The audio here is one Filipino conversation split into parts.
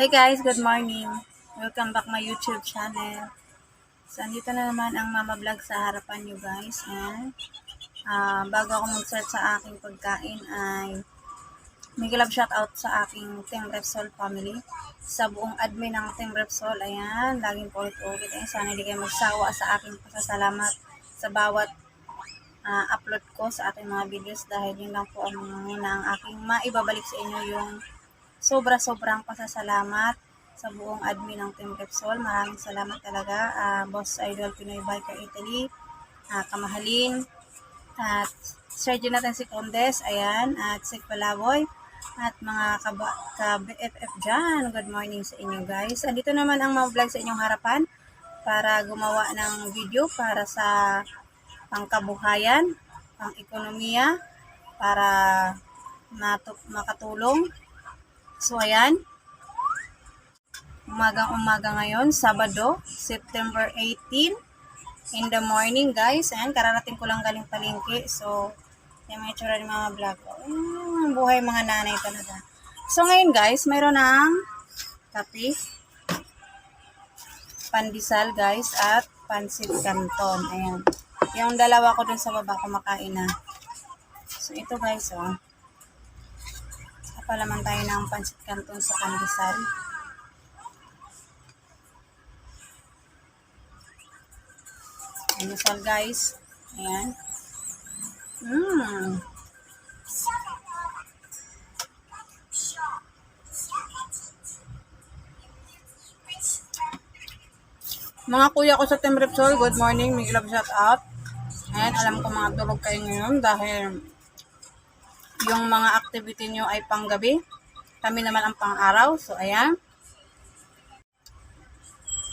Hi guys, good morning. Welcome back my YouTube channel. So, andito na naman ang Mama Vlog sa harapan nyo guys. And, bago ako mag-start sa aking pagkain ay may love shoutout sa aking Team Repsol family. Sa buong admin ng Team Repsol, ayan, laging paulit-ulit. Ayan, sana hindi kayo magsawa sa aking pasasalamat sa bawat upload ko sa aking mga videos dahil yun lang po ang muna ang aking maibabalik sa inyo yung sobrang pasasalamat sa buong admin ng Team Repsol. Maraming salamat talaga, Boss Idol Pinoy Biker Italy, Kamahalin, at Sir Jonathan Sicondes, ayan, at Sik Palaboy, at mga ka-BFF dyan. Good morning sa inyo guys. Andito naman ang mga vlog sa inyong harapan para gumawa ng video para sa pangkabuhayan, pang-ekonomiya, para makatulong. So, ayan. Umagang-umaga ngayon, Sabado, September 18, in the morning, guys. Ayan, kararating ko lang galing palengke. So, yung mga itsura ni Mama Vlog. Buhay mga nanay talaga. So, ngayon, guys, mayroon ng kape, pandesal, guys, at pansit canton. Ayan. Yung dalawa ko dun sa baba, kumakain na. So, ito, guys, oh. Palaman tayo ng pansit canton sa pandesal. Pandesal guys. Ayan. Mga kuya ko sa Team Repsol, good morning. May love shout out. Ayan, alam ko mga tulog kayo ngayon dahil yung mga activity nyo ay panggabi. Kami naman ang pang-araw. So, ayan.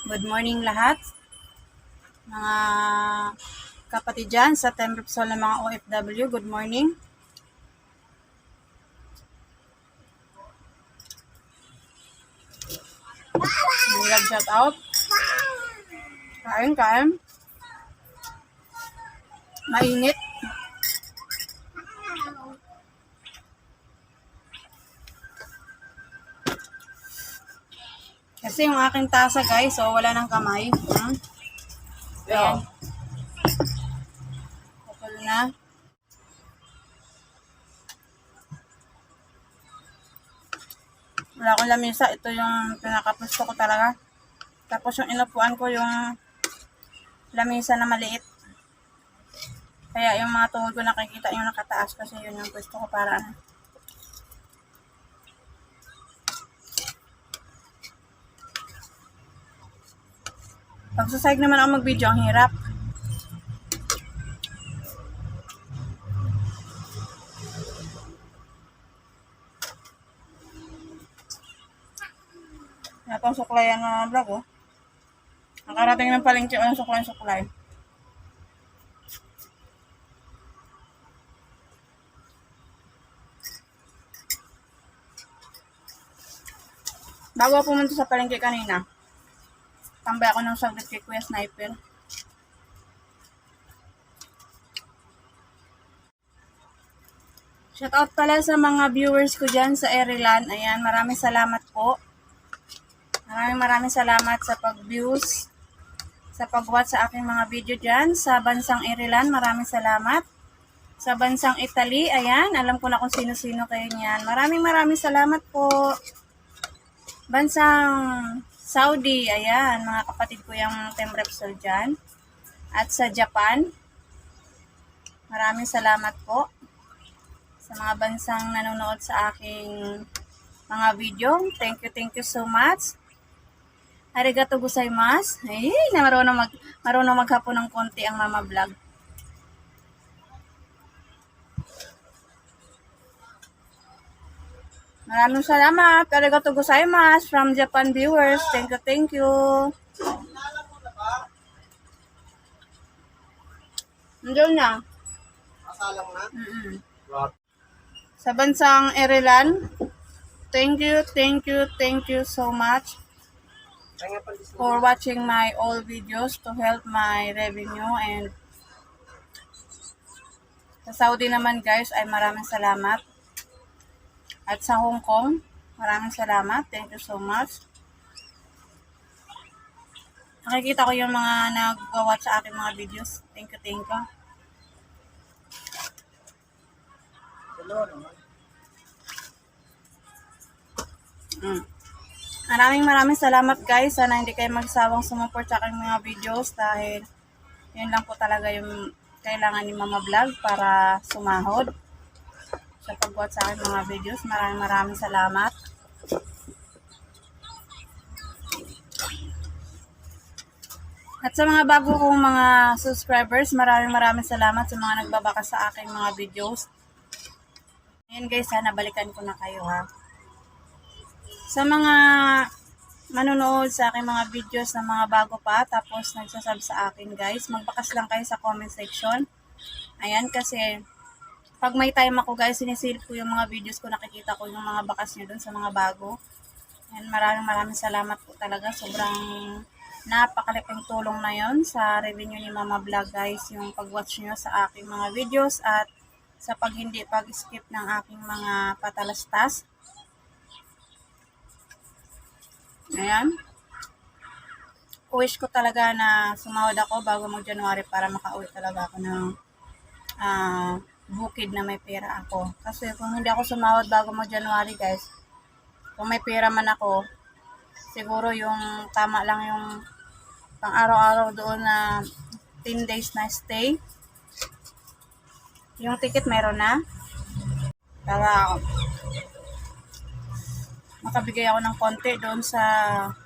Good morning lahat. Mga kapatid dyan sa Team Repsol ng mga OFW. Good morning. Love shout out. Kain. Mainit. Kasi yung aking tasa guys, so wala nang kamay. Ayan. Kapal na. Wala akong lamisa. Ito yung pinakapusto ko talaga. Tapos yung inupuan ko yung lamisa na maliit. Kaya yung mga tuhod ko nakikita yung nakataas kasi yun yung gusto ko para ano. Pag sa side naman ako mag-video, ang hirap. Wala pang suklayan na vlog, oh. Nakarating ng palengke ng suklay. Bago ako pumunta sa palengke kanina, tambay ako ng saglit kay Kuya Sniper. Shoutout pala sa mga viewers ko dyan sa Ireland. Ayan, maraming salamat po. Maraming salamat sa pag-views, sa pag-watch sa aking mga video dyan. Sa bansang Ireland, maraming salamat. Sa bansang Italy, ayan, alam ko na kung sino-sino kayo niyan. Maraming salamat po. Bansang Saudi, ayan, mga kapatid ko yung Team Repsol dyan. At sa Japan, maraming salamat po sa mga bansang nanonood sa aking mga video. Thank you so much. Arigato gozaimasu. Ay, marunong maghapon ng konti ang Mama Vlog. Maraming salamat. Arigato gozaimasu from Japan viewers. Thank you. Nandiyan na. Asalang na? Sa bansang Ireland, thank you so much for watching my all videos to help my revenue. And sa Saudi naman guys ay maraming salamat. At sa Hong Kong, Maraming salamat. Thank you so much. Nakikita ko yung mga nag-watch sa aking mga videos. Thank you, thank you. Dalawa naman. Maraming salamat guys. Sana hindi kayo magsawang sumuport sa aking mga videos dahil yun lang po talaga yung kailangan ni Mama Vlog para sumahod sa pag-watch sa aking mga videos. Maraming salamat. At sa mga bago kong mga subscribers, maraming salamat sa mga nagbabaka sa aking mga videos. Ayan guys, sana balikan ko na kayo ha. Sa mga manonood sa aking mga videos na mga bago pa, tapos nagsasub sa akin guys, magbakas lang kayo sa comment section. Ayan, kasi pag may time ako guys, sinisilip ko yung mga videos ko, nakikita ko yung mga bakas nyo dun sa mga bago. Ayan, maraming salamat po talaga. Sobrang napakalaking tulong na yon sa revenue ni Mama Vlog guys, yung pag-watch nyo sa aking mga videos at sa hindi pag-skip ng aking mga patalastas. Ayan. Wish ko talaga na sumahod ako bago mag-January para makauwi talaga ako ng bukid na may pera ako. Kasi kung hindi ako sumahod bago mag-January guys, kung may pera man ako, siguro yung tama lang yung pang araw-araw doon na 10 days na stay. Yung ticket meron na. Para makabigay ako ng konti doon sa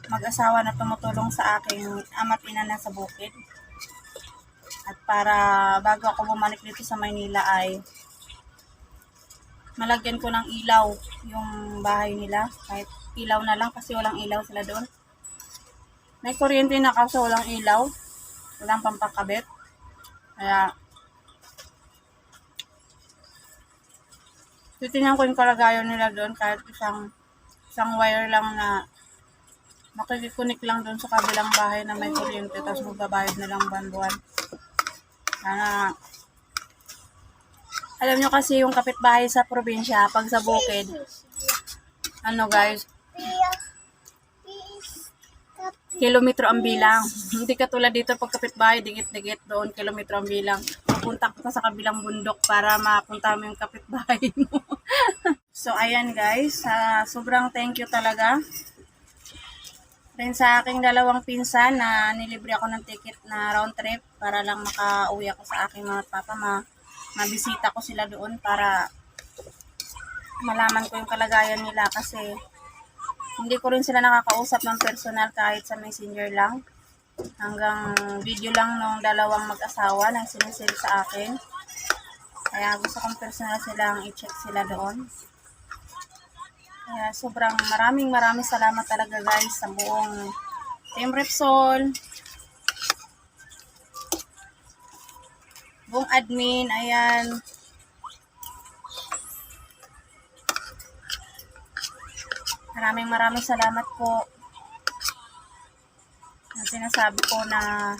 mag-asawa na tumutulong sa aking ama't ina na sa bukid. At para bago ako bumalik dito sa Maynila ay malagyan ko ng ilaw yung bahay nila. Kahit ilaw na lang kasi walang ilaw sila doon. May kuryente na kaso walang ilaw. Walang pampakabit. Kaya titingnan ko yung kalagayan nila doon kahit isang wire lang na makikikunik lang doon sa kabilang bahay na may kuryente tapos magbabayad na lang buwan-buwan. Sana alam nyo kasi yung kapitbahay sa probinsya pag sa bukid ano guys, kilometro ang bilang. Hindi katulad dito pag kapitbahay, dikit-dikit doon, kilometro ang bilang. Pupunta ka sa kabilang bundok para mapunta mo yung kapitbahay mo. So, ayan guys, sobrang thank you talaga. Rin sa aking dalawang pinsan na nilibre ako ng ticket na round trip para lang makauwi ako sa aking mga papa. Mabisita ko sila doon para malaman ko yung kalagayan nila kasi hindi ko rin sila nakakausap ng personal kahit sa messenger lang. Hanggang video lang nung dalawang mag-asawa na sinisil sa akin. Kaya gusto kong personal silang i-check sila doon. Kaya sobrang maraming salamat talaga guys sa buong Team Repsol. Buong admin, ayan. Maraming salamat po. Ang sinasabi ko na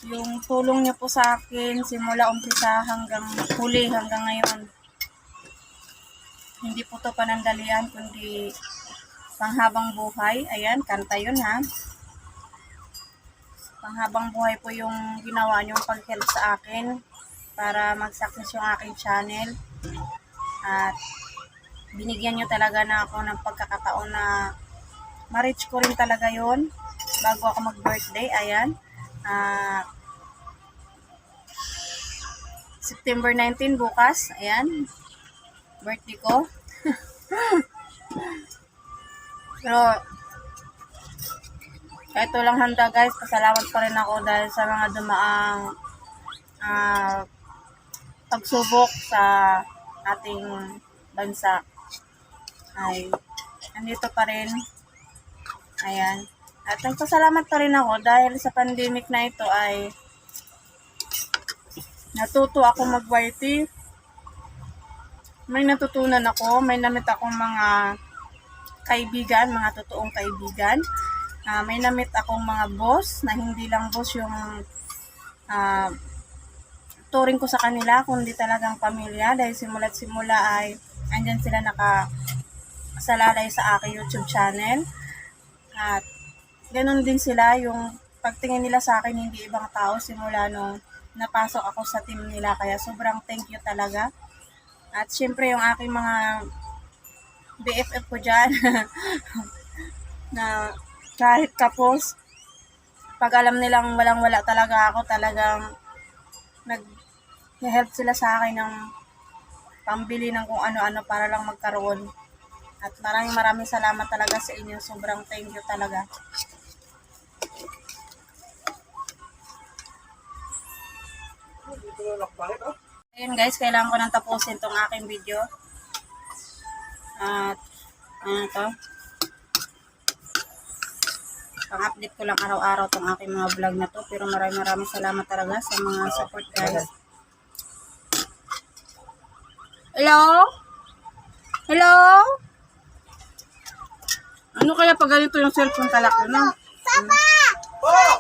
yung tulong niyo po sa akin simula umpisa hanggang huli, hanggang ngayon. Hindi po to panandalian kundi panghabang buhay. Ayan, kanta yun ha. Panghabang buhay po yung ginawa niyong pag-help sa akin para mag-success yung aking channel. At binigyan nyo talaga na ako ng pagkakataon na ma-reach ko rin talaga yon bago ako mag-birthday. Ayan. September 19 bukas. Ayan. Birthday ko. Pero kahit walang handa guys, pasalamat pa rin ako dahil sa mga dumaang pagsubok sa ating bansa. Ay, nandito pa rin. Ayan. At nagpasalamat pa rin ako dahil sa pandemic na ito ay natuto ako mag-YT. May natutunan ako, may namit akong mga kaibigan, mga totoong kaibigan. May namit akong mga boss na hindi lang boss yung turing ko sa kanila, kundi talagang pamilya dahil simula't simula ay andyan sila salalay sa aking YouTube channel. At ganun din sila, yung pagtingin nila sa akin hindi ibang tao simula nung napasok ako sa team nila. Kaya sobrang thank you talaga. At syempre yung aking mga BFF ko dyan na kahit kapos, pag alam nilang walang-wala talaga ako, talagang nag-help sila sa akin ng pambili ng kung ano-ano para lang magkaroon. At maraming salamat talaga sa inyo. Sobrang thank you talaga. Dito na nakbalik, oh. Ayun guys, kailangan ko nang tapusin tong aking video. At ano to? Pang-update ko lang araw-araw tong aking mga vlog na to. Pero maraming salamat talaga sa mga support guys. Hello? Hello? Ano kaya pag ganito yung cellphone kalaki, no? Oh!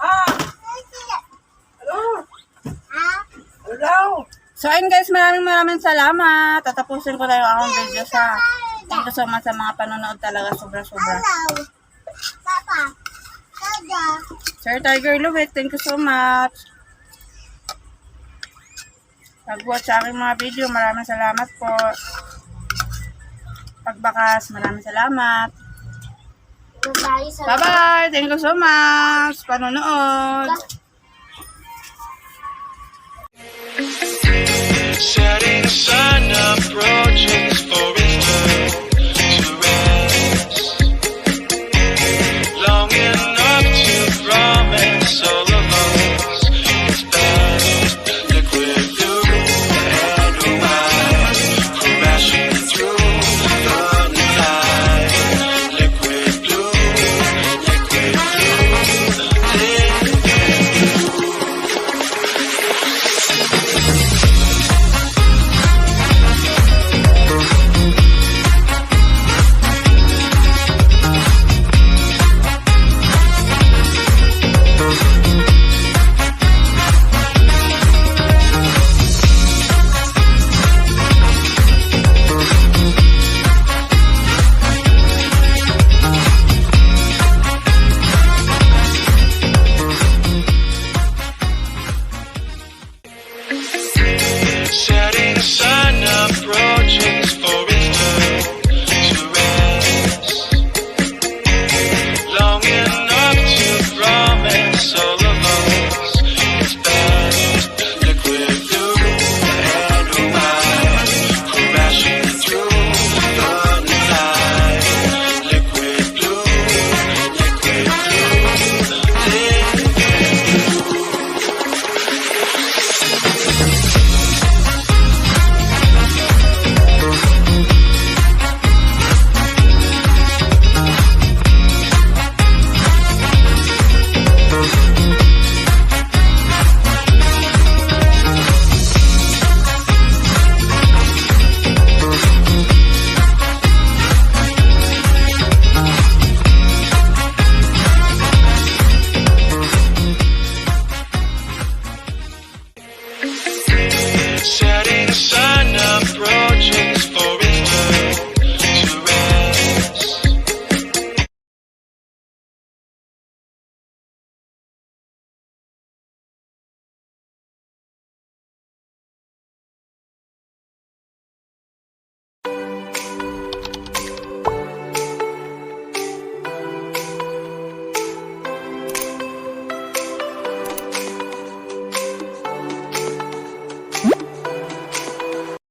Ah! Hello? Hello? So ayun guys, maraming salamat. Tatapusin ko na yung akong video sa thank you so much sa mga panonood talaga. Sobra-sobra. Sir Tiger Luwet, thank you so much. Pag-watch sa aking mga video, maraming salamat po. Pagbakas, maraming salamat. Bye-bye! Thank you so much! Panonood! Setting sun up,